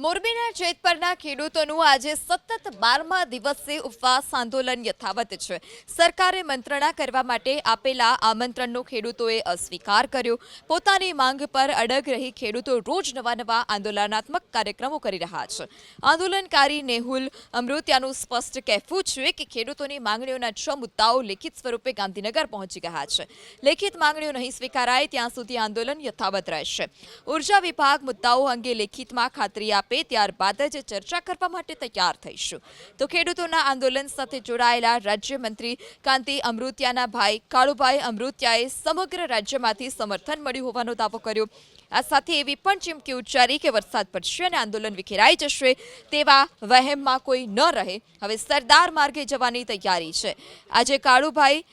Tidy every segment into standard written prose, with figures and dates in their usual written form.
મોરબીના જેતપરના ખેડૂતોનું આજે સતત 12મા દિવસે ઉપવાસ આંદોલન યથાવત છે। સરકારે મંત્રણા કરવા માટે આપેલા આમંત્રણનો ખેડૂતોએ અસ્વીકાર કર્યો। પોતાની માંગ પર અડગ રહી ખેડૂતો રોજ નવા આંદોલનાત્મક કાર્યક્રમો કરી રહ્યા છે। આંદોલનકારી નેહુલ અમૃતિયાનું સ્પષ્ટ કહેવું છે કે ખેડૂતોની માંગણીઓના 6 મુદ્દાઓ લેખિત સ્વરૂપે ગાંધીનગર પહોંચી ગયા છે। લેખિત માંગણીઓ નહીં સ્વીકારાય ત્યાં સુધી આંદોલન યથાવત રહેશે। ઉર્જા વિભાગ મુદ્દાઓ અંગે લેખિતમાં ખાતરી આપે ત્યારબાદ જ ચર્ચા કરવા માટે તૈયાર થઈશું। તો ખેડૂતોના આંદોલન સાથે જોડાયેલા રાજ્યમંત્રી કાંતિ અમૃતિયાના ભાઈ કાળુભાઈ અમૃતિયાએ સમગ્ર રાજ્યમાંથી સમર્થન મળ્યું હોવાનો દાવો કર્યો। આ સાથે એવી પણ ચીમકી ઉચ્ચારી કે વરસાદ પડશે અને આંદોલન વિખેરાઈ જશે તેવા વહેમમાં કોઈ ન રહે। હવે સરદાર માર્ગે જવાની તૈયારી છે। આજે કાળુભાઈ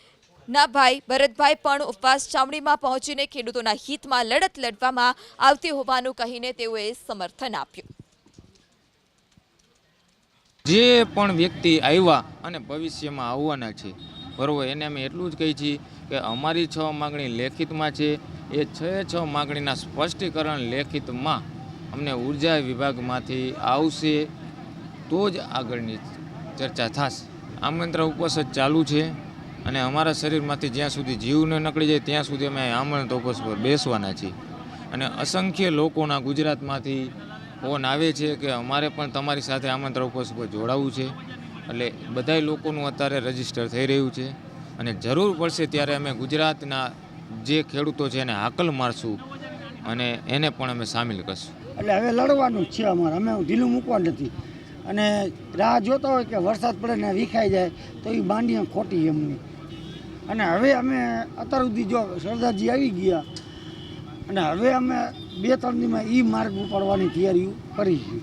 ના ભાઈ ભરતભાઈ પણ ઉપવાસ છાવણીમાં પહોંચીને ખેડૂતોના હિતમાં લડત લડવામાં આવતી હોવાનું કહીને તેઓએ સમર્થન આપ્યું। જે પણ વ્યક્તિ આવ્યા અને ભવિષ્યમાં આવવાના છે બરોબર, એને અમે એટલું જ કહીએ છીએ કે અમારી 6 માગણી લેખિતમાં છે। એ 6 માગણીના સ્પષ્ટીકરણ લેખિતમાં અમને ઉર્જા વિભાગમાંથી આવશે તો જ આગળની ચર્ચા થશે। આમંત્રણ ઉપવાસ જ ચાલુ છે અને અમારા શરીરમાંથી જ્યાં સુધી જીવ ન નીકળી જાય ત્યાં સુધી અમે આમંત્રણ ઉપવાસ પર બેસવાના છીએ। અને અસંખ્ય લોકોના ગુજરાતમાંથી ફોન આવે છે કે અમારે પણ તમારી સાથે આમંત્રણ ઉપવાસ પર જોડાવવું છે। એટલે બધાય લોકોનું અત્યારે રજીસ્ટર થઈ રહ્યું છે અને જરૂર પડશે ત્યારે અમે ગુજરાતના જે ખેડૂતો છે એને હાકલ મારશું અને એને પણ અમે સામેલ કરશું। એટલે હવે લડવાનું જ છે અમારે, અમે ઢીલું મૂકવા નથી। અને રાહ જોતા હોય કે વરસાદ પડે ને વિખાઈ જાય તો એ બાંડીએ ખોટી એમની। અને હવે અમે અત્યાર સુધી જો સરદારજી આવી ગયા અને હવે અમે 2-3 દીમાં એ માર્ગ ઉપાડવાની તૈયારીઓ કરી છે।